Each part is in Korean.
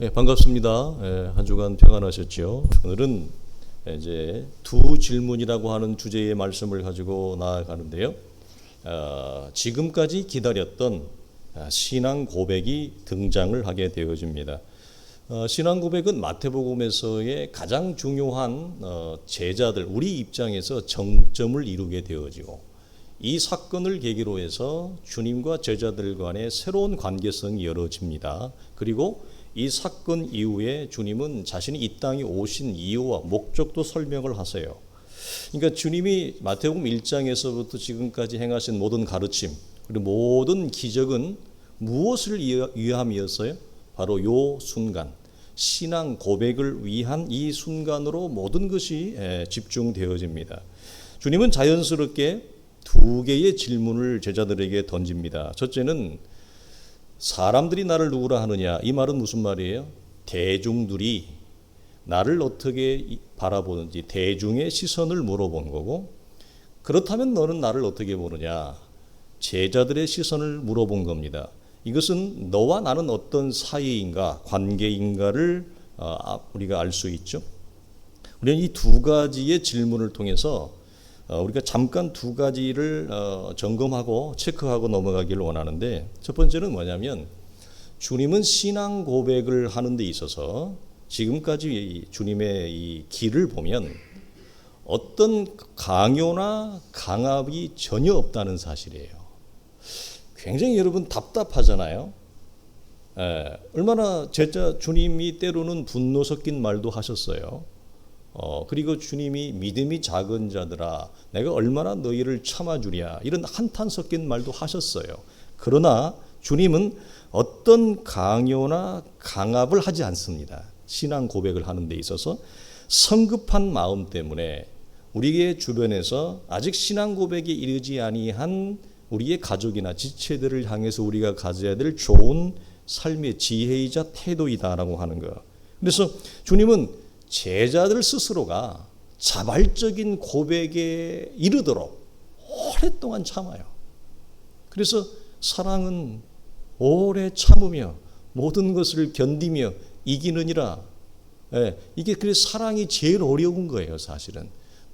반갑습니다. 한 주간 평안하셨죠? 오늘은 이제 두 질문이라고 하는 주제의 말씀을 가지고 나아가는데요. 지금까지 기다렸던 신앙 고백이 등장을 하게 되어집니다. 신앙 고백은 마태복음에서의 가장 중요한 제자들, 우리 입장에서 정점을 이루게 되어지고, 이 사건을 계기로 해서 주님과 제자들 간의 새로운 관계성이 열어집니다. 그리고 이 사건 이후에 주님은 자신이 이 땅에 오신 이유와 목적도 설명을 하세요. 그러니까 주님이 마태복음 1장에서부터 지금까지 행하신 모든 가르침, 그리고 모든 기적은 무엇을 위함이었어요? 바로 요 순간, 신앙 고백을 위한 이 순간으로 모든 것이 집중되어집니다. 주님은 자연스럽게 두 개의 질문을 제자들에게 던집니다. 첫째는 사람들이 나를 누구라 하느냐. 이 말은 무슨 말이에요? 대중들이 나를 어떻게 바라보는지 대중의 시선을 물어본 거고, 그렇다면 너는 나를 어떻게 보느냐. 제자들의 시선을 물어본 겁니다. 이것은 너와 나는 어떤 사이인가, 관계인가를 우리가 알 수 있죠. 우리는 이 두 가지의 질문을 통해서 우리가 잠깐 두 가지를 점검하고 체크하고 넘어가기를 원하는데, 첫 번째는 뭐냐면 주님은 신앙 고백을 하는 데 있어서 지금까지 주님의 이 길을 보면 어떤 강요나 강압이 전혀 없다는 사실이에요. 굉장히 여러분 답답하잖아요. 얼마나 제자 주님이 때로는 분노 섞인 말도 하셨어요. 그리고 주님이 믿음이 작은 자들아 내가 얼마나 너희를 참아주랴, 이런 한탄 섞인 말도 하셨어요. 그러나 주님은 어떤 강요나 강압을 하지 않습니다. 신앙 고백을 하는 데 있어서 성급한 마음 때문에 우리의 주변에서 아직 신앙 고백에 이르지 아니한 우리의 가족이나 지체들을 향해서 우리가 가져야 될 좋은 삶의 지혜이자 태도이다라고 하는 거. 그래서 주님은 제자들 스스로가 자발적인 고백에 이르도록 오랫동안 참아요. 그래서 사랑은 오래 참으며 모든 것을 견디며 이기느니라. 이게 그래서 사랑이 제일 어려운 거예요. 사실은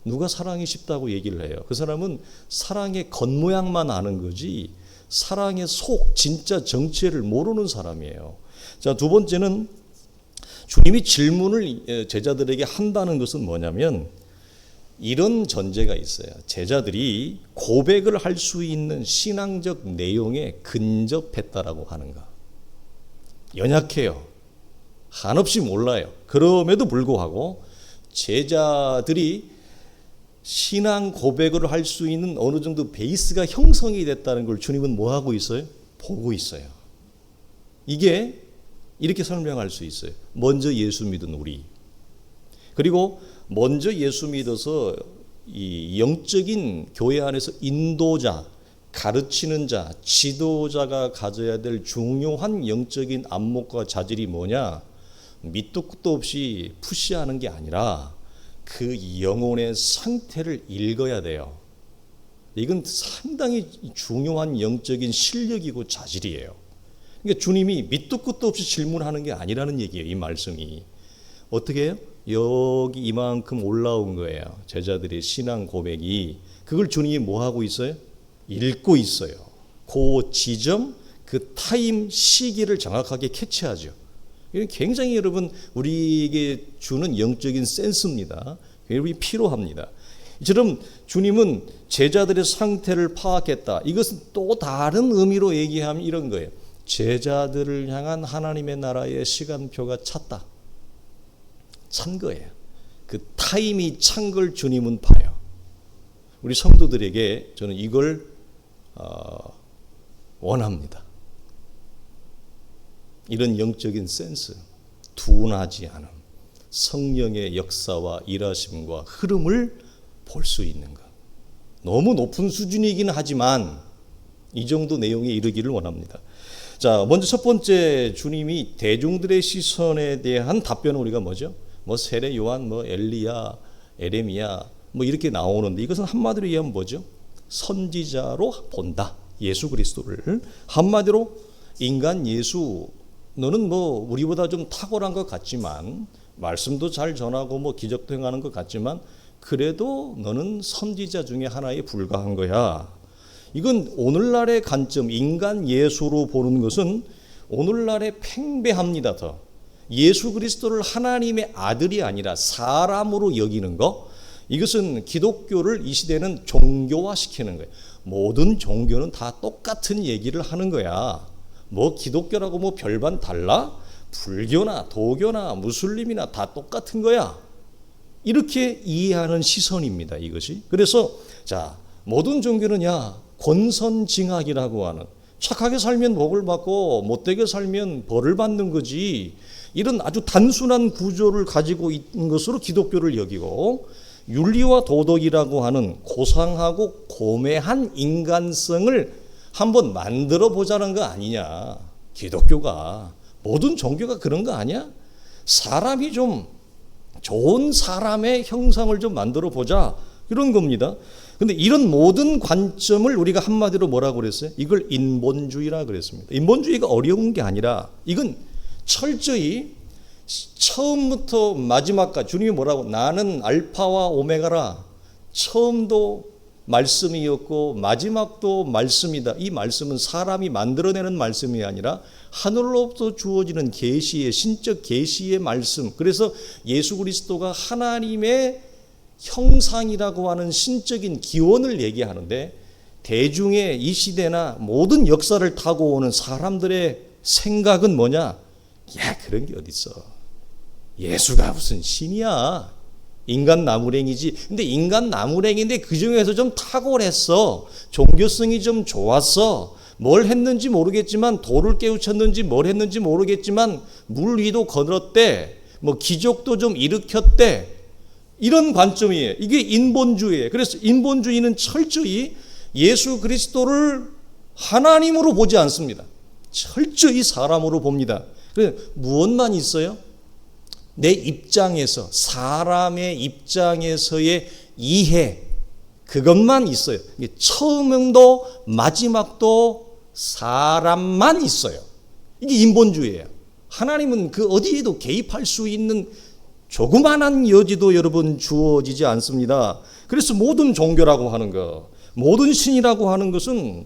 누가 사랑이 쉽다고 얘기를 해요? 그 사람은 사랑의 겉모양만 아는 거지 사랑의 속 진짜 정체를 모르는 사람이에요. 자, 두 번째는 주님이 질문을 제자들에게 한다는 것은 뭐냐면 이런 전제가 있어요. 제자들이 고백을 할 수 있는 신앙적 내용에 근접했다라고 하는 거. 연약해요. 한없이 몰라요. 그럼에도 불구하고 제자들이 신앙 고백을 할 수 있는 어느 정도 베이스가 형성이 됐다는 걸 주님은 뭐 하고 있어요? 보고 있어요. 이게 이렇게 설명할 수 있어요. 먼저 예수 믿은 우리, 그리고 먼저 예수 믿어서 이 영적인 교회 안에서 인도자, 가르치는 자, 지도자가 가져야 될 중요한 영적인 안목과 자질이 뭐냐? 밑도 끝도 없이 푸시하는 게 아니라 그 영혼의 상태를 읽어야 돼요. 이건 상당히 중요한 영적인 실력이고 자질이에요. 그러니까 주님이 밑도 끝도 없이 질문하는 게 아니라는 얘기예요. 이 말씀이 어떻게 해요? 여기 이만큼 올라온 거예요. 제자들의 신앙 고백이. 그걸 주님이 뭐 하고 있어요? 읽고 있어요. 그 지점, 그 타임 시기를 정확하게 캐치하죠. 이건 굉장히 여러분 우리에게 주는 영적인 센스입니다. 우리 필요합니다. 이처럼 주님은 제자들의 상태를 파악했다. 이것은 또 다른 의미로 얘기하면 이런 거예요. 제자들을 향한 하나님의 나라의 시간표가 찼다. 찬 거예요. 그 타임이 찬 걸 주님은 봐요. 우리 성도들에게 저는 이걸 원합니다. 이런 영적인 센스, 둔하지 않음, 성령의 역사와 일하심과 흐름을 볼 수 있는 것. 너무 높은 수준이긴 하지만 이 정도 내용에 이르기를 원합니다. 자, 먼저 첫 번째 주님이 대중들의 시선에 대한 답변은 우리가 뭐죠? 뭐 세례 요한, 뭐 엘리야, 에레미야, 뭐 이렇게 나오는데 이것은 한마디로 얘기하면 뭐죠? 선지자로 본다. 예수 그리스도를 한마디로 인간 예수 너는 뭐 우리보다 좀 탁월한 것 같지만 말씀도 잘 전하고 뭐 기적도 행하는 것 같지만 그래도 너는 선지자 중에 하나에 불과한 거야. 이건 오늘날의 관점, 인간 예수로 보는 것은 오늘날에 팽배합니다. 더 예수 그리스도를 하나님의 아들이 아니라 사람으로 여기는 거, 이것은 기독교를 이 시대는 종교화시키는 거예요. 모든 종교는 다 똑같은 얘기를 하는 거야. 뭐 기독교라고 뭐 별반 달라? 불교나 도교나 무슬림이나 다 똑같은 거야. 이렇게 이해하는 시선입니다, 이것이. 그래서 자, 모든 종교는 권선징악이라고 하는, 착하게 살면 복을 받고 못되게 살면 벌을 받는 거지, 이런 아주 단순한 구조를 가지고 있는 것으로 기독교를 여기고, 윤리와 도덕이라고 하는 고상하고 고매한 인간성을 한번 만들어 보자는 거 아니냐. 기독교가, 모든 종교가 그런 거 아니야? 사람이 좀 좋은 사람의 형상을 좀 만들어 보자, 이런 겁니다. 근데 이런 모든 관점을 우리가 한마디로 뭐라고 그랬어요? 이걸 인본주의라 그랬습니다. 인본주의가 어려운 게 아니라 이건 철저히 처음부터 마지막까지, 주님이 뭐라고, 나는 알파와 오메가라, 처음도 말씀이었고 마지막도 말씀이다. 이 말씀은 사람이 만들어내는 말씀이 아니라 하늘로부터 주어지는 계시의, 신적 계시의 말씀. 그래서 예수 그리스도가 하나님의 형상이라고 하는 신적인 기원을 얘기하는데, 대중의 이 시대나 모든 역사를 타고 오는 사람들의 생각은 뭐냐? 그런 게 어딨어. 예수가 무슨 신이야. 인간 나무랭이지. 근데 인간 나무랭이인데 그 중에서 좀 탁월했어. 종교성이 좀 좋았어. 뭘 했는지 모르겠지만, 돌을 깨우쳤는지 뭘 했는지 모르겠지만 물 위도 걸었대. 뭐 기적도 좀 일으켰대. 이런 관점이에요. 이게 인본주의예요. 그래서 인본주의는 철저히 예수 그리스도를 하나님으로 보지 않습니다. 철저히 사람으로 봅니다. 그래서 무엇만 있어요? 내 입장에서, 사람의 입장에서의 이해, 그것만 있어요. 처음도 마지막도 사람만 있어요. 이게 인본주의예요. 하나님은 그 어디에도 개입할 수 있는 조그만한 여지도 여러분 주어지지 않습니다. 그래서 모든 종교라고 하는 것, 모든 신이라고 하는 것은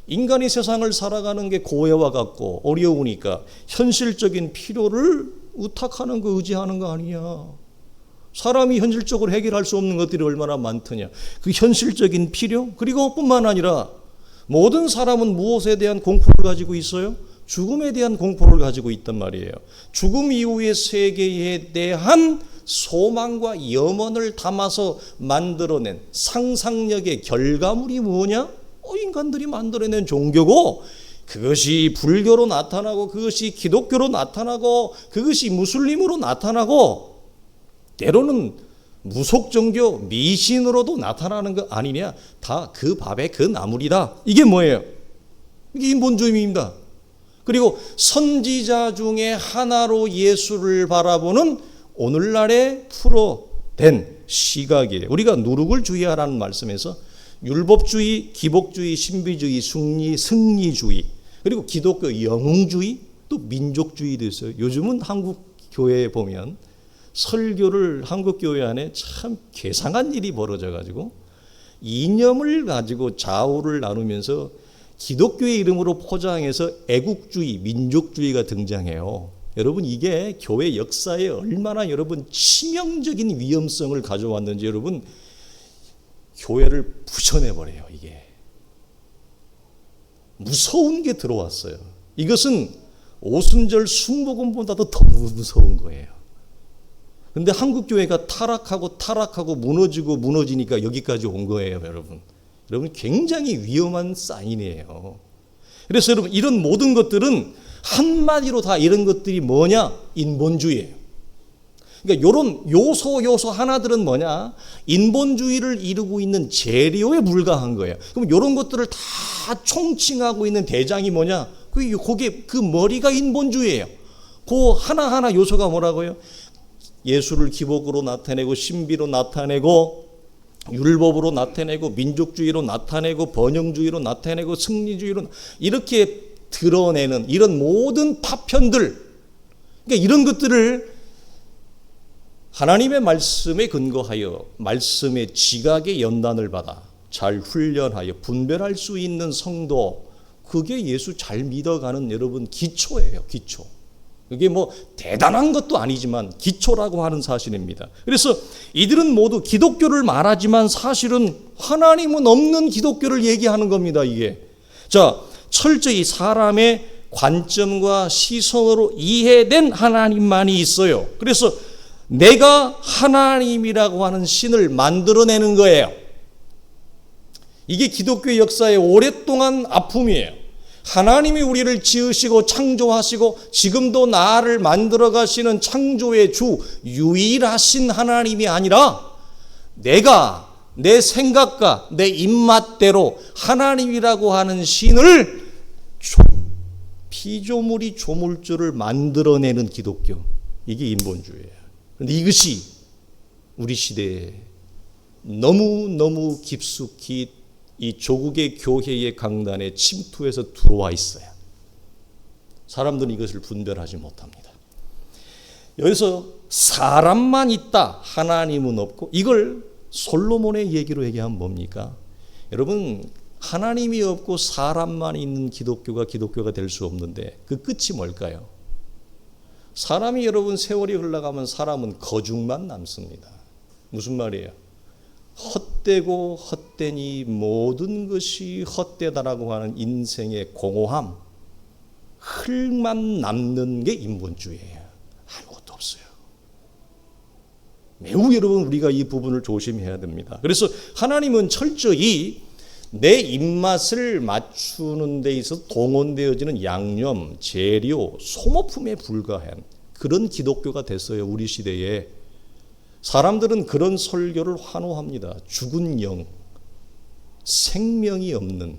인간이 세상을 살아가는 게 고해와 같고 어려우니까 현실적인 필요를 의탁하는 거, 의지하는 거 아니냐. 사람이 현실적으로 해결할 수 없는 것들이 얼마나 많더냐. 그 현실적인 필요, 그리고 뿐만 아니라 모든 사람은 무엇에 대한 공포를 가지고 있어요? 죽음에 대한 공포를 가지고 있단 말이에요. 죽음 이후의 세계에 대한 소망과 염원을 담아서 만들어낸 상상력의 결과물이 뭐냐? 인간들이 만들어낸 종교고, 그것이 불교로 나타나고, 그것이 기독교로 나타나고, 그것이 무슬림으로 나타나고, 때로는 무속종교, 미신으로도 나타나는 거 아니냐? 다 그 밥의 그 나물이다. 이게 뭐예요? 이게 인본주의입니다. 그리고 선지자 중에 하나로 예수를 바라보는 오늘날의 프로된 시각이에요. 우리가 누룩을 주의하라는 말씀에서 율법주의, 기복주의, 신비주의, 승리주의, 그리고 기독교 영웅주의, 또 민족주의도 있어요. 요즘은 한국 교회에 보면 설교를 한국 교회 안에 참 괴상한 일이 벌어져 가지고 이념을 가지고 좌우를 나누면서 기독교의 이름으로 포장해서 애국주의, 민족주의가 등장해요. 여러분, 이게 교회 역사에 얼마나 여러분 치명적인 위험성을 가져왔는지 여러분, 교회를 부셔내버려요. 이게 무서운 게 들어왔어요. 이것은 오순절 순복음보다도 더 무서운 거예요. 근데 한국 교회가 타락하고 무너지니까 여기까지 온 거예요, 여러분. 여러분, 굉장히 위험한 사인이에요. 그래서 여러분, 이런 모든 것들은 한마디로 다 이런 것들이 뭐냐? 인본주의예요. 그러니까 이런 요소 하나들은 뭐냐? 인본주의를 이루고 있는 재료에 불과한 거예요. 그럼 이런 것들을 다 총칭하고 있는 대장이 뭐냐? 그게 그 머리가 인본주의예요. 그 하나하나 요소가 뭐라고요? 예수를 기복으로 나타내고, 신비로 나타내고, 율법으로 나타내고, 민족주의로 나타내고, 번영주의로 나타내고, 승리주의로, 이렇게 드러내는 이런 모든 파편들, 그러니까 이런 것들을 하나님의 말씀에 근거하여 말씀의 지각의 연단을 받아 잘 훈련하여 분별할 수 있는 성도, 그게 예수 잘 믿어가는 여러분 기초예요. 기초. 그게 뭐 대단한 것도 아니지만 기초라고 하는 사실입니다. 그래서 이들은 모두 기독교를 말하지만 사실은 하나님은 없는 기독교를 얘기하는 겁니다. 이게. 자, 철저히 사람의 관점과 시선으로 이해된 하나님만이 있어요. 그래서 내가 하나님이라고 하는 신을 만들어내는 거예요. 이게 기독교 역사의 오랫동안 아픔이에요. 하나님이 우리를 지으시고 창조하시고 지금도 나를 만들어 가시는 창조의 주 유일하신 하나님이 아니라 내가 내 생각과 내 입맛대로 하나님이라고 하는 신을 피조물이 조물주를 만들어내는 기독교, 이게 인본주의예요. 그런데 이것이 우리 시대에 너무너무 깊숙이 이 조국의 교회의 강단에 침투해서 들어와 있어요. 사람들은 이것을 분별하지 못합니다. 여기서 사람만 있다, 하나님은 없고, 이걸 솔로몬의 얘기로 얘기하면 뭡니까? 여러분, 하나님이 없고 사람만 있는 기독교가 될 수 없는데 그 끝이 뭘까요? 사람이 여러분 세월이 흘러가면 사람은 거죽만 남습니다. 무슨 말이에요? 헛되고 헛되니 모든 것이 헛되다라고 하는 인생의 공허함, 흙만 남는 게 인본주의예요. 아무것도 없어요. 매우 여러분 우리가 이 부분을 조심해야 됩니다. 그래서 하나님은 철저히 내 입맛을 맞추는 데 있어서 동원되어지는 양념, 재료, 소모품에 불과한 그런 기독교가 됐어요. 우리 시대에. 사람들은 그런 설교를 환호합니다. 죽은 영, 생명이 없는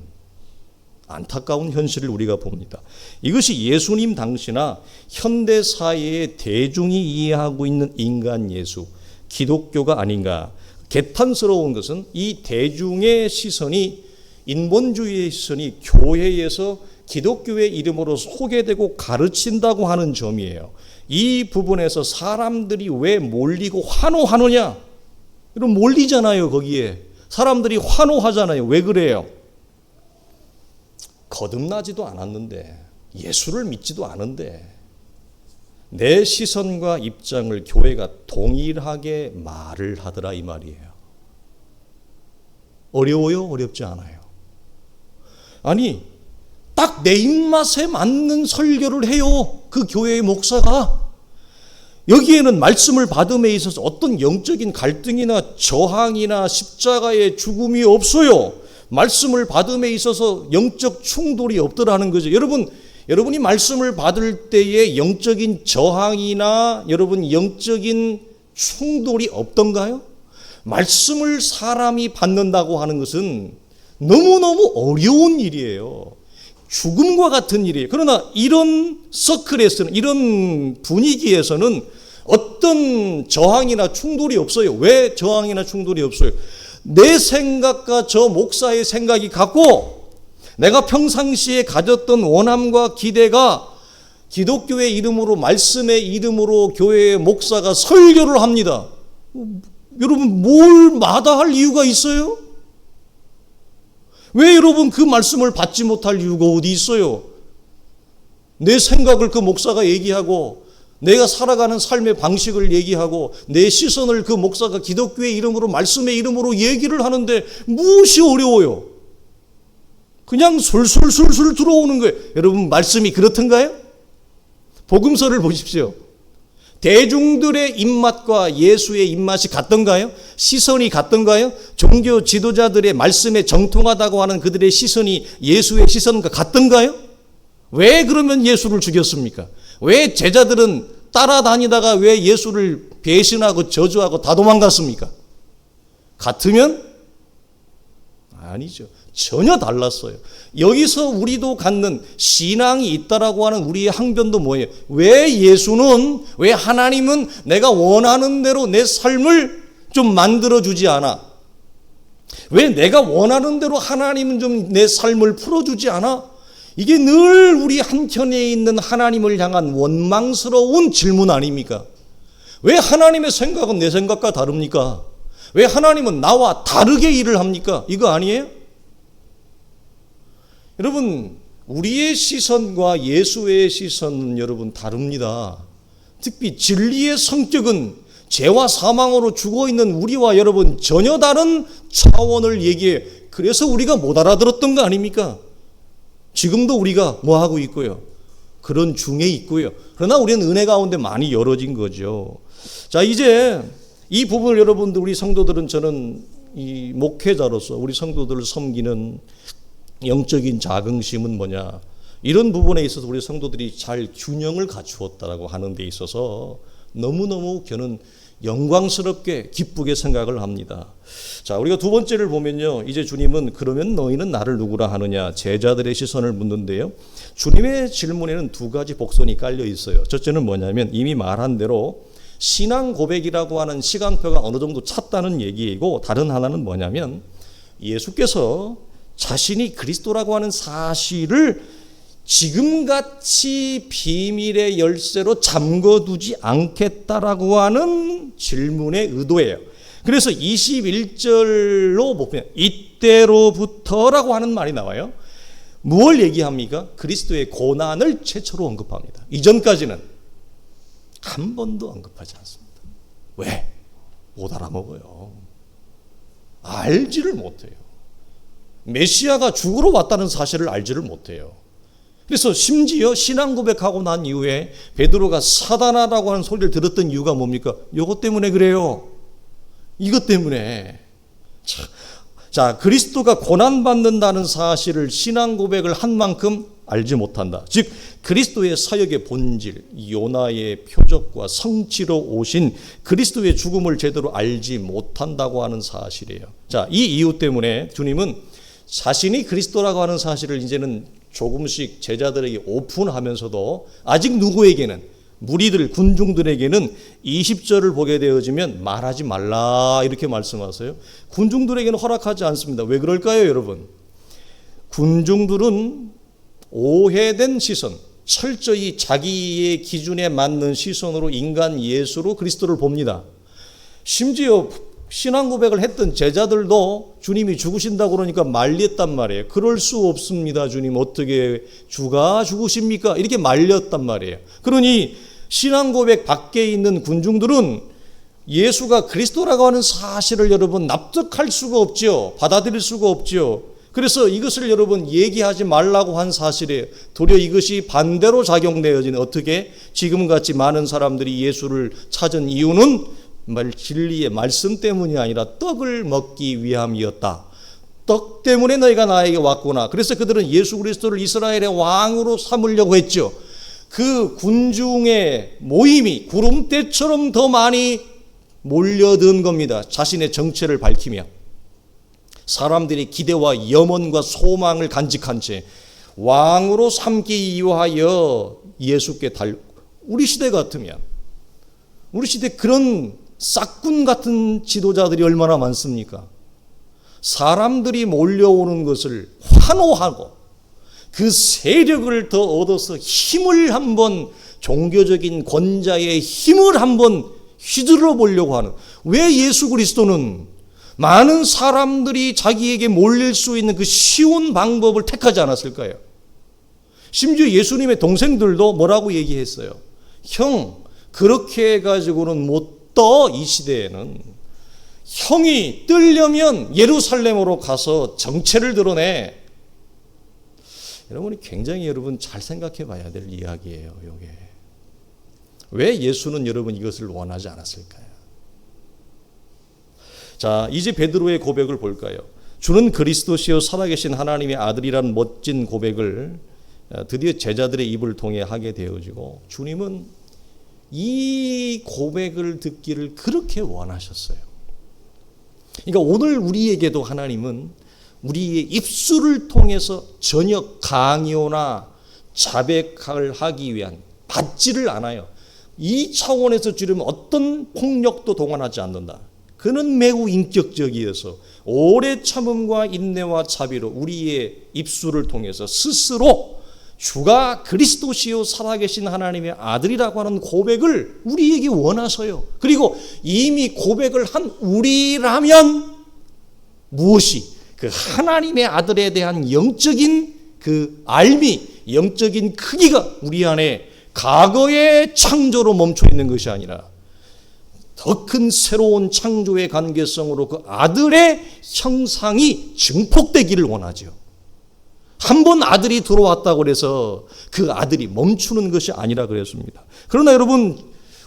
안타까운 현실을 우리가 봅니다. 이것이 예수님 당시나 현대 사회의 대중이 이해하고 있는 인간 예수, 기독교가 아닌가. 개탄스러운 것은 이 대중의 시선이, 인본주의의 시선이 교회에서 기독교의 이름으로 소개되고 가르친다고 하는 점이에요. 이 부분에서 사람들이 왜 몰리고 환호하느냐? 여러분 몰리잖아요. 거기에 사람들이 환호하잖아요. 왜 그래요? 거듭나지도 않았는데, 예수를 믿지도 않은데 내 시선과 입장을 교회가 동일하게 말을 하더라, 이 말이에요. 어려워요? 어렵지 않아요? 아니, 딱 내 입맛에 맞는 설교를 해요. 그 교회의 목사가. 여기에는 말씀을 받음에 있어서 어떤 영적인 갈등이나 저항이나 십자가의 죽음이 없어요. 말씀을 받음에 있어서 영적 충돌이 없더라는 거죠. 여러분이 말씀을 받을 때에 영적인 저항이나 여러분 영적인 충돌이 없던가요? 말씀을 사람이 받는다고 하는 것은 너무너무 어려운 일이에요. 죽음과 같은 일이에요. 그러나 이런 서클에서는, 이런 분위기에서는 어떤 저항이나 충돌이 없어요. 왜 저항이나 충돌이 없어요? 내 생각과 저 목사의 생각이 같고, 내가 평상시에 가졌던 원함과 기대가 기독교의 이름으로, 말씀의 이름으로 교회의 목사가 설교를 합니다. 여러분 뭘 마다할 이유가 있어요? 왜 여러분 그 말씀을 받지 못할 이유가 어디 있어요? 내 생각을 그 목사가 얘기하고, 내가 살아가는 삶의 방식을 얘기하고, 내 시선을 그 목사가 기독교의 이름으로, 말씀의 이름으로 얘기를 하는데 무엇이 어려워요? 그냥 술술술술 들어오는 거예요. 여러분 말씀이 그렇던가요? 복음서를 보십시오. 대중들의 입맛과 예수의 입맛이 같던가요? 시선이 같던가요? 종교 지도자들의 말씀에 정통하다고 하는 그들의 시선이 예수의 시선과 같던가요? 왜 그러면 예수를 죽였습니까? 왜 제자들은 따라다니다가 왜 예수를 배신하고 저주하고 다 도망갔습니까? 같으면? 아니죠. 전혀 달랐어요. 여기서 우리도 갖는 신앙이 있다라고 하는 우리의 항변도 뭐예요? 왜 예수는, 왜 하나님은 내가 원하는 대로 내 삶을 좀 만들어주지 않아? 왜 내가 원하는 대로 하나님은 좀 내 삶을 풀어주지 않아? 이게 늘 우리 한켠에 있는 하나님을 향한 원망스러운 질문 아닙니까? 왜 하나님의 생각은 내 생각과 다릅니까? 왜 하나님은 나와 다르게 일을 합니까? 이거 아니에요? 여러분, 우리의 시선과 예수의 시선은 여러분 다릅니다. 특히 진리의 성격은 죄와 사망으로 죽어있는 우리와 여러분 전혀 다른 차원을 얘기해. 그래서 우리가 못 알아들었던 거 아닙니까? 지금도 우리가 뭐 하고 있고요? 그런 중에 있고요. 그러나 우리는 은혜 가운데 많이 열어진 거죠. 자, 이제 이 부분을 여러분들, 우리 성도들은, 저는 이 목회자로서 우리 성도들을 섬기는 영적인 자긍심은 뭐냐, 이런 부분에 있어서 우리 성도들이 잘 균형을 갖추었다라고 하는 데 있어서 너무너무 저는 영광스럽게 기쁘게 생각을 합니다. 자, 우리가 두 번째를 보면요, 이제 주님은 그러면 너희는 나를 누구라 하느냐, 제자들의 시선을 묻는데요, 주님의 질문에는 두 가지 복선이 깔려 있어요. 첫째는 뭐냐면 이미 말한 대로 신앙 고백이라고 하는 시간표가 어느 정도 찼다는 얘기이고, 다른 하나는 뭐냐면 예수께서 자신이 그리스도라고 하는 사실을 지금같이 비밀의 열쇠로 잠궈두지 않겠다라고 하는 질문의 의도예요. 그래서 21절로 보면 이때로부터라고 하는 말이 나와요. 무엇을 얘기합니까? 그리스도의 고난을 최초로 언급합니다. 이전까지는 한 번도 언급하지 않습니다. 왜? 못 알아먹어요. 알지를 못해요. 메시아가 죽으러 왔다는 사실을 알지를 못해요. 그래서 심지어 신앙 고백하고 난 이후에 베드로가 사단하라고 하는 소리를 들었던 이유가 뭡니까? 이것 때문에 그래요. 이것 때문에. 자, 그리스도가 고난받는다는 사실을 신앙 고백을 한 만큼 알지 못한다. 즉 그리스도의 사역의 본질, 요나의 표적과 성취로 오신 그리스도의 죽음을 제대로 알지 못한다고 하는 사실이에요. 자, 이 이유 때문에 주님은 자신이 그리스도라고 하는 사실을 이제는 조금씩 제자들에게 오픈하면서도 아직 누구에게는, 무리들, 군중들에게는 20절을 보게 되어지면 말하지 말라 이렇게 말씀하세요. 군중들에게는 허락하지 않습니다. 왜 그럴까요, 여러분? 군중들은 오해된 시선, 철저히 자기의 기준에 맞는 시선으로 인간 예수로 그리스도를 봅니다. 심지어 신앙 고백을 했던 제자들도 주님이 죽으신다고 그러니까 말렸단 말이에요. 그럴 수 없습니다. 주님 어떻게 주가 죽으십니까? 이렇게 말렸단 말이에요. 그러니 신앙 고백 밖에 있는 군중들은 예수가 그리스도라고 하는 사실을 여러분 납득할 수가 없죠. 받아들일 수가 없죠. 그래서 이것을 여러분 얘기하지 말라고 한 사실이에요. 도리어 이것이 반대로 작용되어지는, 어떻게 지금같이 많은 사람들이 예수를 찾은 이유는 진리의 말씀 때문이 아니라 떡을 먹기 위함이었다. 떡 때문에 너희가 나에게 왔구나. 그래서 그들은 예수 그리스도를 이스라엘의 왕으로 삼으려고 했죠. 그 군중의 모임이 구름대처럼 더 많이 몰려든 겁니다. 자신의 정체를 밝히며 사람들이 기대와 염원과 소망을 간직한 채 왕으로 삼기 위하여 예수께 우리 시대 같으면, 우리 시대 그런 싹군 같은 지도자들이 얼마나 많습니까? 사람들이 몰려오는 것을 환호하고 그 세력을 더 얻어서 힘을 한번, 종교적인 권자의 힘을 한번 휘두르 보려고 하는, 왜 예수 그리스도는 많은 사람들이 자기에게 몰릴 수 있는 그 쉬운 방법을 택하지 않았을까요? 심지어 예수님의 동생들도 뭐라고 얘기했어요? 형, 그렇게 해가지고는 못 떠. 이 시대에는 형이 뜨려면 예루살렘으로 가서 정체를 드러내. 여러분이 굉장히 여러분 잘 생각해 봐야 될 이야기예요. 이게 왜 예수는 여러분 이것을 원하지 않았을까요? 자, 이제 베드로의 고백을 볼까요? 주는 그리스도시요 살아계신 하나님의 아들이라는 멋진 고백을 드디어 제자들의 입을 통해 하게 되어지고, 주님은 이 고백을 듣기를 그렇게 원하셨어요. 그러니까 오늘 우리에게도 하나님은 우리의 입술을 통해서 전혀 강요나 자백을 하기 위한, 받지를 않아요. 이 차원에서 주님은 어떤 폭력도 동원하지 않는다. 그는 매우 인격적이어서 오래 참음과 인내와 자비로 우리의 입술을 통해서 스스로 주가 그리스도시요 살아계신 하나님의 아들이라고 하는 고백을 우리에게 원하셔요. 그리고 이미 고백을 한 우리라면 무엇이 그 하나님의 아들에 대한 영적인 그 알미, 영적인 크기가 우리 안에 과거의 창조로 멈춰 있는 것이 아니라 더 큰 새로운 창조의 관계성으로 그 아들의 형상이 증폭되기를 원하죠. 한 번 아들이 들어왔다고 해서 그 아들이 멈추는 것이 아니라 그랬습니다. 그러나 여러분,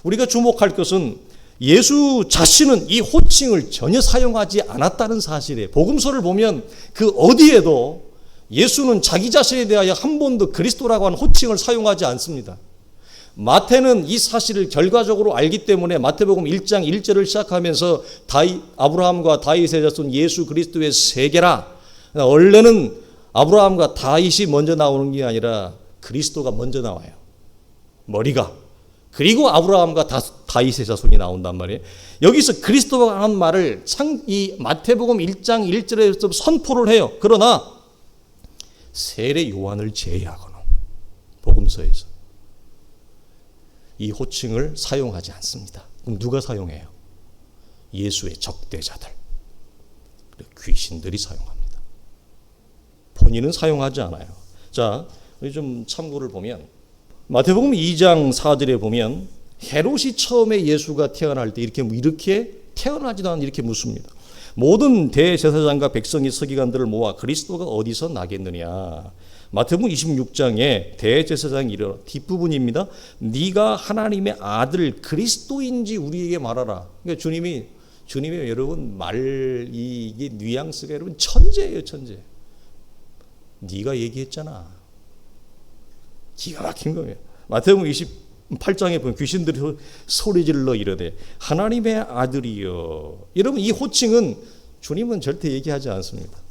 우리가 주목할 것은 예수 자신은 이 호칭을 전혀 사용하지 않았다는 사실이에요. 복음서를 보면 그 어디에도 예수는 자기 자신에 대하여 한 번도 그리스도라고 하는 호칭을 사용하지 않습니다. 마태는 이 사실을 결과적으로 알기 때문에 마태복음 1장 1절을 시작하면서 아브라함과 다윗의 자손 예수 그리스도의 세계라. 원래는 아브라함과 다윗이 먼저 나오는 게 아니라 그리스도가 먼저 나와요. 머리가. 그리고 아브라함과 다윗의 자손이 나온단 말이에요. 여기서 그리스도가 하는 말을 이 마태복음 1장 1절에서 선포를 해요. 그러나 세례 요한을 제외하고는 복음서에서 이 호칭을 사용하지 않습니다. 그럼 누가 사용해요? 예수의 적대자들, 귀신들이 사용합니다. 본인은 사용하지 않아요. 자, 우리 좀 참고를 보면 마태복음 2장 4절에 보면 헤롯이 처음에 예수가 태어날 때 이렇게 태어나지도 않은 이렇게 묻습니다. 모든 대제사장과 백성이 서기관들을 모아 그리스도가 어디서 나겠느냐. 마태복음 26장에 대제사장이 이르러 뒷부분입니다. 네가 하나님의 아들 그리스도인지 우리에게 말하라. 그러니까 주님이 여러분 이게 뉘앙스가 여러분 천재예요, 천재. 네가 얘기했잖아. 기가 막힌 거예요. 마태복음 28장에 보면 귀신들이 소리질러 이르되 하나님의 아들이여. 여러분 이 호칭은 주님은 절대 얘기하지 않습니다.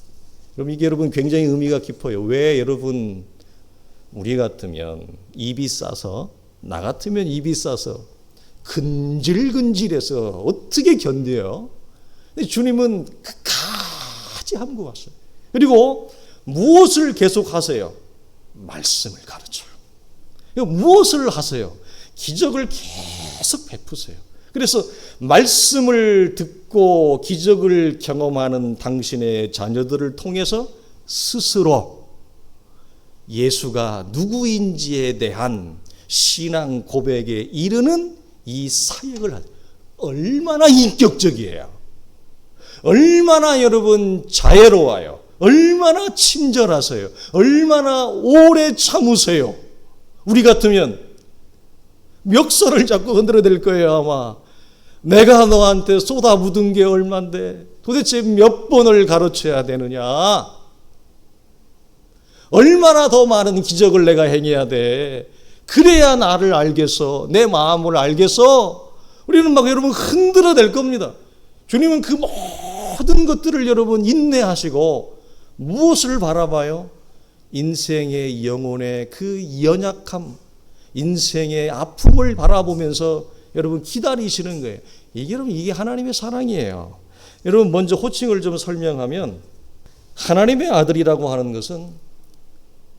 그럼 이게 여러분 굉장히 의미가 깊어요. 왜 여러분 우리 같으면 입이 싸서 나 같으면 입이 싸서 근질근질해서 어떻게 견뎌요? 근데 주님은 끝까지 함고 왔어요. 그리고 무엇을 계속 하세요? 말씀을 가르쳐요. 무엇을 하세요? 기적을 계속 베푸세요. 그래서 말씀을 듣고 기적을 경험하는 당신의 자녀들을 통해서 스스로 예수가 누구인지에 대한 신앙 고백에 이르는 이 사역을 하죠. 얼마나 인격적이에요. 얼마나 여러분 자애로워요. 얼마나 친절하세요. 얼마나 오래 참으세요. 우리 같으면 멱살을 잡고 흔들어댈 거예요. 아마 내가 너한테 쏟아붓은 게 얼만데 도대체 몇 번을 가르쳐야 되느냐. 얼마나 더 많은 기적을 내가 행해야 돼. 그래야 나를 알겠어. 내 마음을 알겠어. 우리는 막 여러분 흔들어댈 겁니다. 주님은 그 모든 것들을 여러분 인내하시고 무엇을 바라봐요? 인생의 영혼의 그 연약함, 인생의 아픔을 바라보면서 여러분 기다리시는 거예요. 이게 하나님의 사랑이에요. 여러분 먼저 호칭을 좀 설명하면 하나님의 아들이라고 하는 것은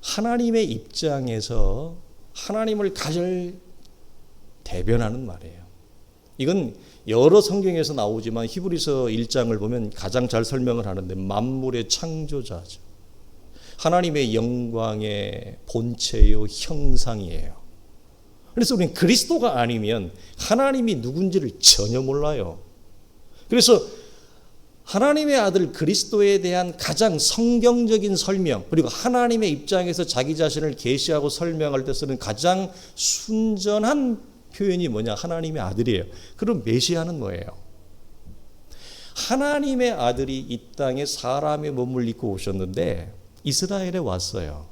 하나님의 입장에서 하나님을 가장 대변하는 말이에요. 이건 여러 성경에서 나오지만 히브리서 1장을 보면 가장 잘 설명을 하는데 만물의 창조자죠. 하나님의 영광의 본체요 형상이에요. 그래서 우리는 그리스도가 아니면 하나님이 누군지를 전혀 몰라요. 그래서 하나님의 아들 그리스도에 대한 가장 성경적인 설명, 그리고 하나님의 입장에서 자기 자신을 계시하고 설명할 때 쓰는 가장 순전한 표현이 뭐냐? 하나님의 아들이에요. 그럼 메시아는 뭐예요? 하나님의 아들이 이 땅에 사람의 몸을 입고 오셨는데 이스라엘에 왔어요.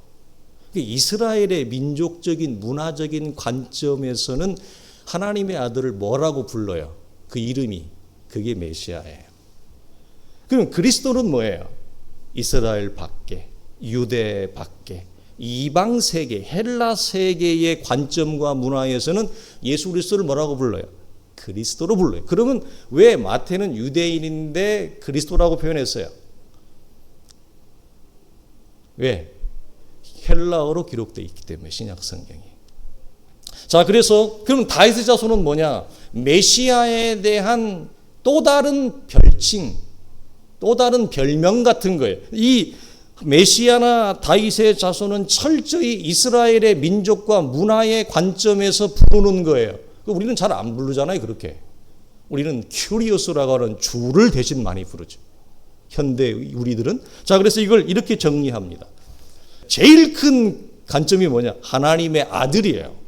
이스라엘의 민족적인 문화적인 관점에서는 하나님의 아들을 뭐라고 불러요? 그 이름이 그게 메시아예요. 그럼 그리스도는 뭐예요? 이스라엘 밖에, 유대 밖에, 이방 세계, 헬라 세계의 관점과 문화에서는 예수 그리스도를 뭐라고 불러요? 그리스도로 불러요. 그러면 왜 마태는 유대인인데 그리스도라고 표현했어요? 왜? 헬라어로 기록되어 있기 때문에 신약 성경이. 자, 그래서 그럼 다윗의 자손은 뭐냐? 메시아에 대한 또 다른 별칭, 또 다른 별명 같은 거예요. 이 메시아나 다윗의 자손은 철저히 이스라엘의 민족과 문화의 관점에서 부르는 거예요. 우리는 잘 안 부르잖아요, 그렇게. 우리는 큐리오스라고 하는 주를 대신 많이 부르죠. 현대 우리들은. 자, 그래서 이걸 이렇게 정리합니다. 제일 큰 관점이 뭐냐? 하나님의 아들이에요.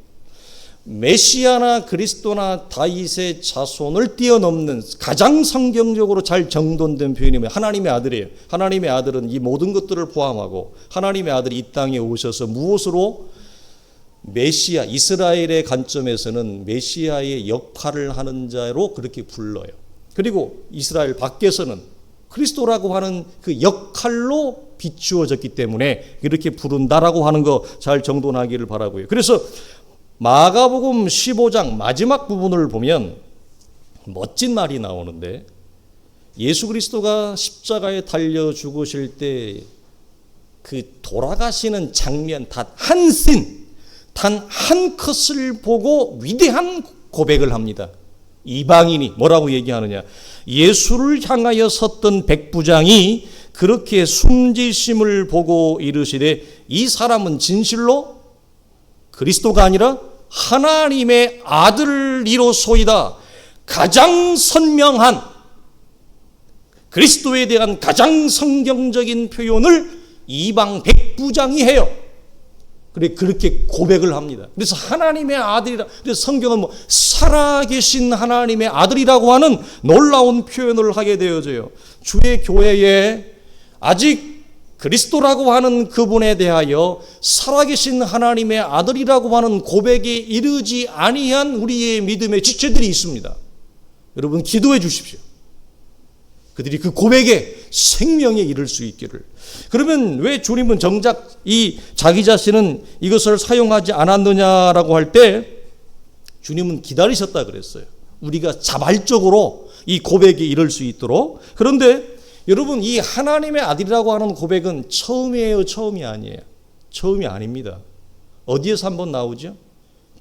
메시아나 그리스도나 다윗의 자손을 뛰어넘는 가장 성경적으로 잘 정돈된 표현이 하나님의 아들이에요. 하나님의 아들은 이 모든 것들을 포함하고 하나님의 아들이 이 땅에 오셔서 무엇으로 메시아, 이스라엘의 관점에서는 메시아의 역할을 하는 자로 그렇게 불러요. 그리고 이스라엘 밖에서는 그리스도라고 하는 그 역할로 비추어졌기 때문에 이렇게 부른다라고 하는 거 잘 정돈하기를 바라고요. 그래서 마가복음 15장 마지막 부분을 보면 멋진 말이 나오는데, 예수 그리스도가 십자가에 달려 죽으실 때 그 돌아가시는 장면 단 한 씬, 단 한 컷을 보고 위대한 고백을 합니다. 이방인이 뭐라고 얘기하느냐? 예수를 향하여 섰던 백부장이 그렇게 숨지심을 보고 이르시되 이 사람은 진실로 그리스도가 아니라 하나님의 아들이로소이다. 가장 선명한 그리스도에 대한 가장 성경적인 표현을 이방 백부장이 해요. 그렇게 고백을 합니다. 그래서 하나님의 아들이라. 그래서 성경은 뭐 살아계신 하나님의 아들이라고 하는 놀라운 표현을 하게 되어져요. 주의 교회에 아직 그리스도라고 하는 그분에 대하여 살아계신 하나님의 아들이라고 하는 고백에 이르지 아니한 우리의 믿음의 지체들이 있습니다. 여러분 기도해 주십시오. 그들이 그 고백에 생명에 이를 수 있기를. 그러면 왜 주님은 정작 이 자기 자신은 이것을 사용하지 않았느냐라고 할 때 주님은 기다리셨다 그랬어요. 우리가 자발적으로 이 고백에 이를 수 있도록. 그런데 여러분 이 하나님의 아들이라고 하는 고백은 처음이에요, 처음이 아니에요? 처음이 아닙니다. 어디에서 한번 나오죠?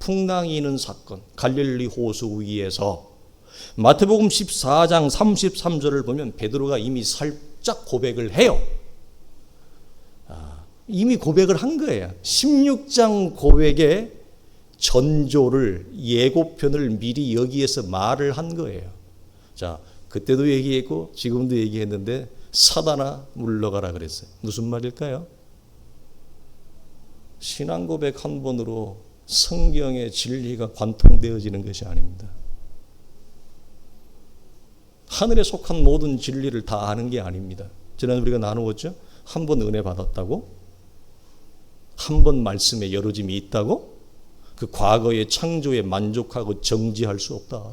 풍랑이 있는 사건, 갈릴리 호수 위에서. 마태복음 14장 33절을 보면 베드로가 이미 살짝 고백을 해요. 이미 고백을 한 거예요. 16장 고백의 전조를, 예고편을 미리 여기에서 말을 한 거예요. 자, 그때도 얘기했고 지금도 얘기했는데 사단아 물러가라 그랬어요. 무슨 말일까요? 신앙 고백 한 번으로 성경의 진리가 관통되어지는 것이 아닙니다. 하늘에 속한 모든 진리를 다 아는 게 아닙니다. 지난주 우리가 나누었죠? 한 번 은혜 받았다고? 한 번 말씀에 열어짐이 있다고? 그 과거의 창조에 만족하고 정지할 수 없다.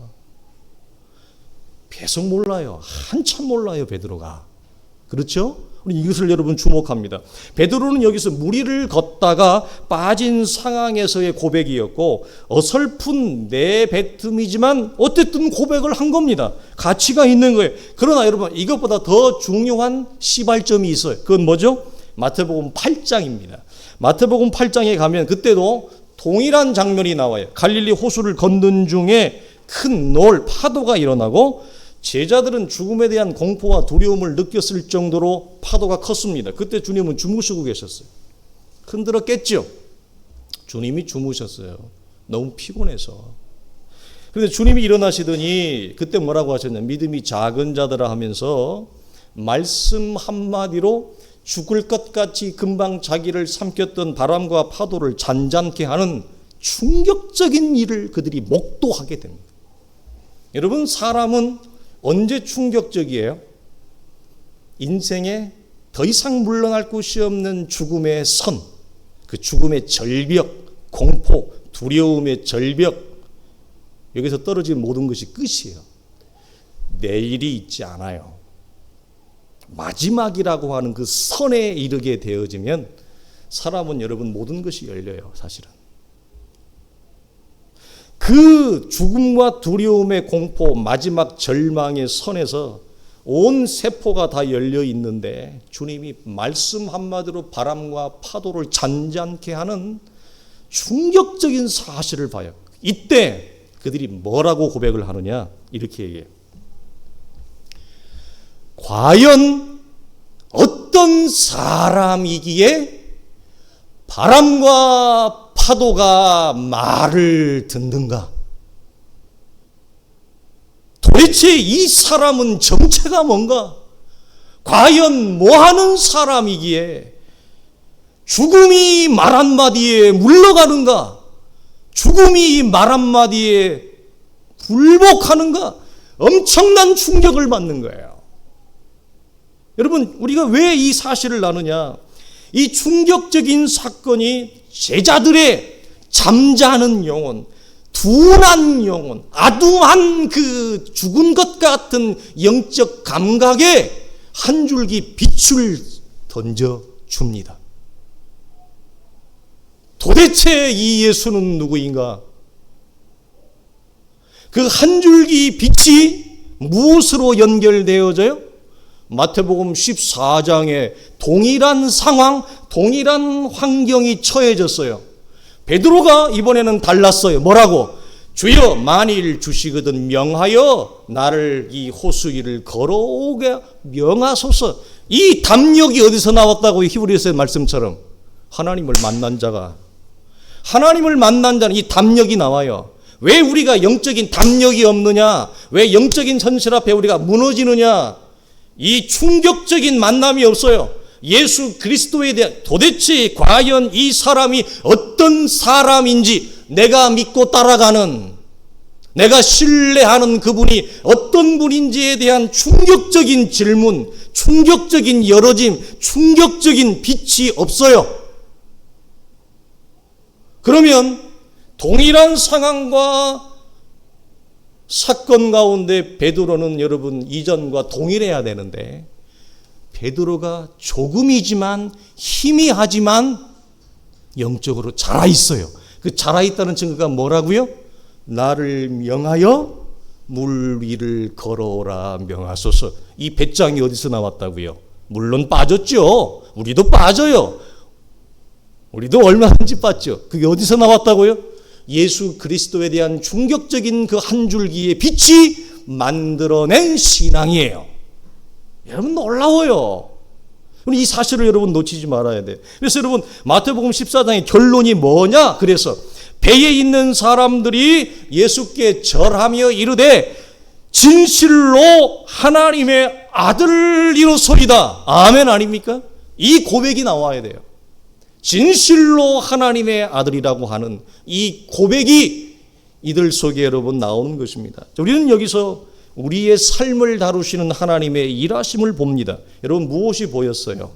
계속 몰라요. 한참 몰라요, 베드로가. 그렇죠? 우리 이것을 여러분 주목합니다. 베드로는 여기서 무리를 걷다가 빠진 상황에서의 고백이었고 어설픈 내뱉음이지만 어쨌든 고백을 한 겁니다. 가치가 있는 거예요. 그러나 여러분 이것보다 더 중요한 시발점이 있어요. 그건 뭐죠? 마태복음 8장입니다. 마태복음 8장에 가면 그때도 동일한 장면이 나와요. 갈릴리 호수를 걷는 중에 큰 노을, 파도가 일어나고 제자들은 죽음에 대한 공포와 두려움을 느꼈을 정도로 파도가 컸습니다. 그때 주님은 주무시고 계셨어요. 흔들어 깼죠. 주님이 주무셨어요. 너무 피곤해서. 그런데 주님이 일어나시더니 그때 뭐라고 하셨냐? 믿음이 작은 자들아 하면서 말씀 한마디로 죽을 것 같이 금방 자기를 삼켰던 바람과 파도를 잔잔케 하는 충격적인 일을 그들이 목도하게 됩니다. 여러분 사람은 언제 충격적이에요? 인생에 더 이상 물러날 곳이 없는 죽음의 선, 그 죽음의 절벽, 공포, 두려움의 절벽, 여기서 떨어진 모든 것이 끝이에요. 내일이 있지 않아요. 마지막이라고 하는 그 선에 이르게 되어지면 사람은 여러분 모든 것이 열려요, 사실은. 그 죽음과 두려움의 공포, 마지막 절망의 선에서 온 세포가 다 열려 있는데 주님이 말씀 한마디로 바람과 파도를 잔잔케 하는 충격적인 사실을 봐요. 이때 그들이 뭐라고 고백을 하느냐? 이렇게 얘기해요. 과연 어떤 사람이기에 바람과 파도가 말을 듣는가? 도대체 이 사람은 정체가 뭔가? 과연 뭐하는 사람이기에 죽음이 말 한마디에 물러가는가? 죽음이 말 한마디에 굴복하는가? 엄청난 충격을 받는 거예요. 여러분, 우리가 왜 이 사실을 나누냐? 이 충격적인 사건이 제자들의 잠자는 영혼, 둔한 영혼, 아둥한 그 죽은 것 같은 영적 감각에 한 줄기 빛을 던져줍니다. 도대체 이 예수는 누구인가? 그 한 줄기 빛이 무엇으로 연결되어져요? 마태복음 14장에 동일한 상황, 동일한 환경이 처해졌어요. 베드로가 이번에는 달랐어요. 뭐라고? 주여, 만일 주시거든 명하여 나를 이 호수 위를 걸어오게 명하소서. 이 담력이 어디서 나왔다고요? 히브리서의 말씀처럼 하나님을 만난 자가, 하나님을 만난 자는 이 담력이 나와요. 왜 우리가 영적인 담력이 없느냐? 왜 영적인 현실 앞에 우리가 무너지느냐? 이 충격적인 만남이 없어요. 예수 그리스도에 대한, 도대체 과연 이 사람이 어떤 사람인지, 내가 믿고 따라가는, 내가 신뢰하는 그분이 어떤 분인지에 대한 충격적인 질문, 충격적인 열어짐, 충격적인 빛이 없어요. 그러면 동일한 상황과 사건 가운데 베드로는 여러분 이전과 동일해야 되는데, 베드로가 조금이지만 희미하지만 영적으로 자라있어요. 그 자라있다는 증거가 뭐라고요? 나를 명하여 물 위를 걸어오라 명하소서. 이 배짱이 어디서 나왔다고요? 물론 빠졌죠. 우리도 빠져요. 우리도 얼마든지 빠졌죠. 그게 어디서 나왔다고요? 예수 그리스도에 대한 충격적인 그 한 줄기의 빛이 만들어낸 신앙이에요. 여러분 놀라워요. 이 사실을 여러분 놓치지 말아야 돼요. 그래서 여러분 마태복음 14장의 결론이 뭐냐? 그래서 배에 있는 사람들이 예수께 절하며 이르되 진실로 하나님의 아들이로소이다. 아멘 아닙니까? 이 고백이 나와야 돼요. 진실로 하나님의 아들이라고 하는 이 고백이 이들 속에 여러분 나오는 것입니다. 우리는 여기서 우리의 삶을 다루시는 하나님의 일하심을 봅니다. 여러분 무엇이 보였어요?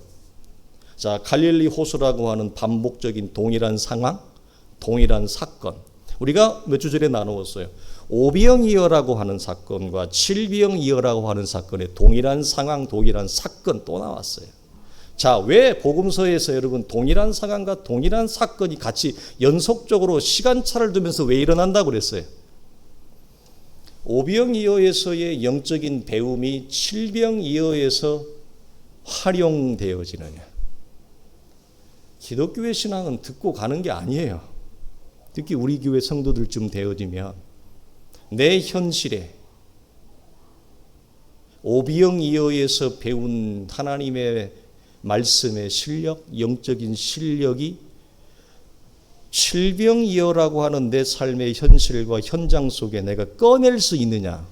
자, 갈릴리 호수라고 하는 반복적인 동일한 상황, 동일한 사건. 우리가 몇 주 전에 나누었어요. 오병이어라고 하는 사건과 칠병이어라고 하는 사건의 동일한 상황, 동일한 사건 또 나왔어요. 자, 왜 복음서에서 여러분 동일한 상황과 동일한 사건이 같이 연속적으로 시간차를 두면서 왜 일어난다고 그랬어요? 오병이어에서의 영적인 배움이 칠병이어에서 활용되어지느냐? 기독교의 신앙은 듣고 가는 게 아니에요. 특히 우리 교회 성도들쯤 되어지면 내 현실에 오병이어에서 배운 하나님의 말씀의 실력, 영적인 실력이 칠병이어라고 하는 내 삶의 현실과 현장 속에 내가 꺼낼 수 있느냐?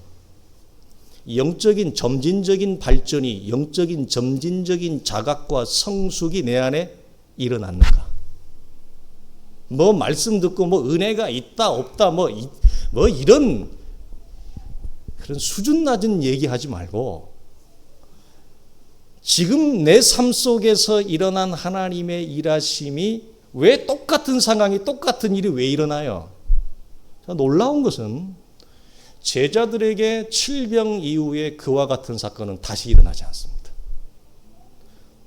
영적인 점진적인 발전이, 영적인 점진적인 자각과 성숙이 내 안에 일어났는가? 뭐 말씀 듣고 뭐 은혜가 있다 없다 뭐 이런 그런 수준 낮은 얘기하지 말고, 지금 내 삶 속에서 일어난 하나님의 일하심이 왜 똑같은 상황이, 똑같은 일이 왜 일어나요? 놀라운 것은 제자들에게 칠병 이후에 그와 같은 사건은 다시 일어나지 않습니다.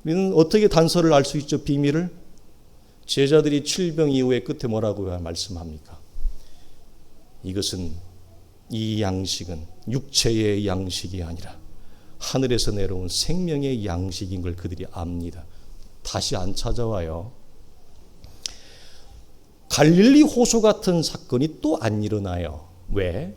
우리는 어떻게 단서를 알 수 있죠? 비밀을? 제자들이 칠병 이후에 끝에 뭐라고 말씀합니까? 이것은, 이 양식은 육체의 양식이 아니라 하늘에서 내려온 생명의 양식인 걸 그들이 압니다. 다시 안 찾아와요. 갈릴리 호수 같은 사건이 또 안 일어나요. 왜?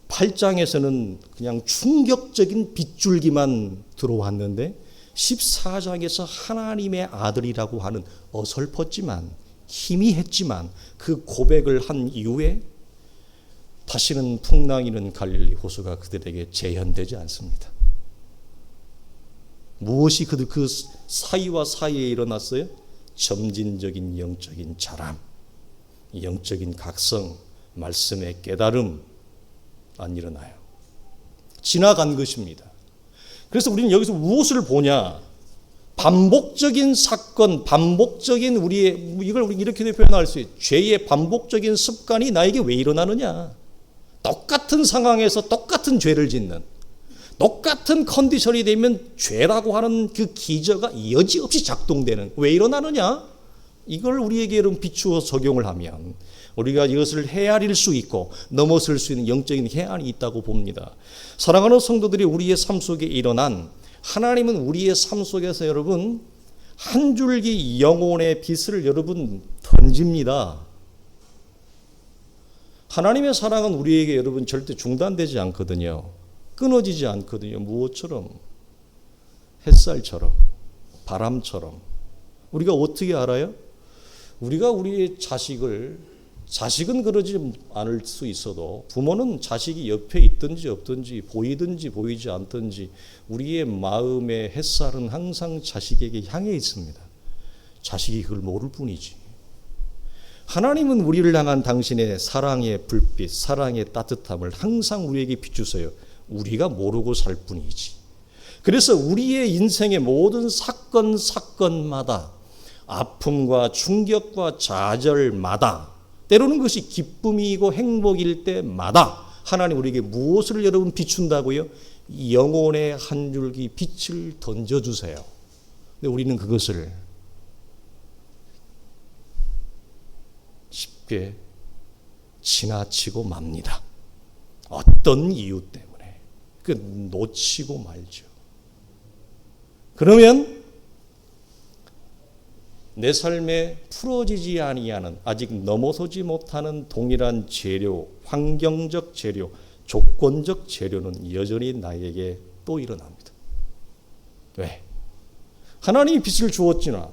8장에서는 그냥 충격적인 빗줄기만 들어왔는데 14장에서 하나님의 아들이라고 하는 어설펐지만 희미했지만 그 고백을 한 이후에 다시는 풍랑이는 갈릴리 호수가 그들에게 재현되지 않습니다. 무엇이 그들 그 사이와 사이에 일어났어요? 점진적인 영적인 자람, 영적인 각성, 말씀의 깨달음 안 일어나요. 지나간 것입니다. 그래서 우리는 여기서 무엇을 보냐? 반복적인 사건, 반복적인 우리의, 이걸 우리 이렇게 표현할 수 있어요. 죄의 반복적인 습관이 나에게 왜 일어나느냐? 똑같은 상황에서 똑같은 죄를 짓는, 똑같은 컨디션이 되면 죄라고 하는 그 기저가 여지없이 작동되는, 왜 일어나느냐? 이걸 우리에게 여러분 비추어 적용을 하면 우리가 이것을 헤아릴 수 있고 넘어설 수 있는 영적인 해안이 있다고 봅니다. 사랑하는 성도들이 우리의 삶 속에 일어난, 하나님은 우리의 삶 속에서 여러분 한 줄기 영혼의 빛을 여러분 던집니다. 하나님의 사랑은 우리에게 여러분 절대 중단되지 않거든요. 끊어지지 않거든요. 무엇처럼? 햇살처럼, 바람처럼. 우리가 어떻게 알아요? 우리가 우리의 자식은 그러지 않을 수 있어도 부모는 자식이 옆에 있든지 없든지 보이든지 보이지 않든지 우리의 마음의 햇살은 항상 자식에게 향해 있습니다. 자식이 그걸 모를 뿐이지. 하나님은 우리를 향한 당신의 사랑의 불빛, 사랑의 따뜻함을 항상 우리에게 비추세요. 우리가 모르고 살 뿐이지. 그래서 우리의 인생의 모든 사건마다 아픔과 충격과 좌절마다 때로는 그것이 기쁨이고 행복일 때마다 하나님 우리에게 무엇을 여러분 비춘다고요? 영혼의 한 줄기 빛을 던져주세요. 근데 우리는 그것을 쉽게 지나치고 맙니다. 어떤 이유 때문에. 그 놓치고 말죠. 그러면 내 삶에 풀어지지 아니하는, 아직 넘어서지 못하는 동일한 재료, 환경적 재료, 조건적 재료는 여전히 나에게 또 일어납니다. 왜? 하나님이 빛을 주었지나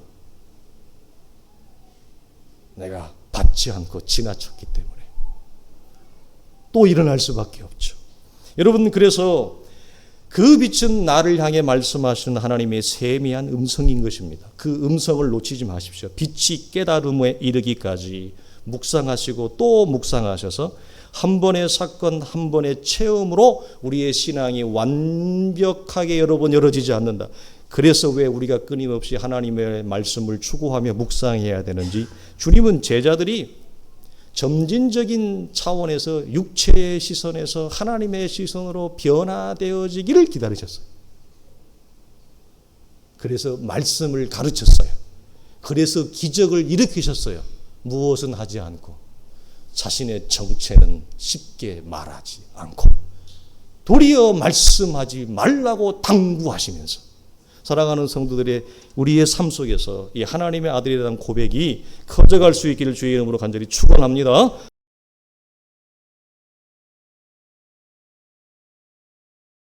내가 받지 않고 지나쳤기 때문에 또 일어날 수밖에 없죠. 여러분, 그래서 그 빛은 나를 향해 말씀하시는 하나님의 세미한 음성인 것입니다. 그 음성을 놓치지 마십시오. 빛이 깨달음에 이르기까지 묵상하시고 또 묵상하셔서 한 번의 사건, 한 번의 체험으로 우리의 신앙이 완벽하게 여러분 열어지지 않는다. 그래서 왜 우리가 끊임없이 하나님의 말씀을 추구하며 묵상해야 되는지, 주님은 제자들이 점진적인 차원에서 육체의 시선에서 하나님의 시선으로 변화되어지기를 기다리셨어요. 그래서 말씀을 가르쳤어요. 그래서 기적을 일으키셨어요. 무엇은 하지 않고 자신의 정체는 쉽게 말하지 않고 도리어 말씀하지 말라고 당부하시면서, 사랑하는 성도들의 우리의 삶 속에서 이 하나님의 아들이라는 고백이 커져갈 수 있기를 주의 이름으로 간절히 축원합니다.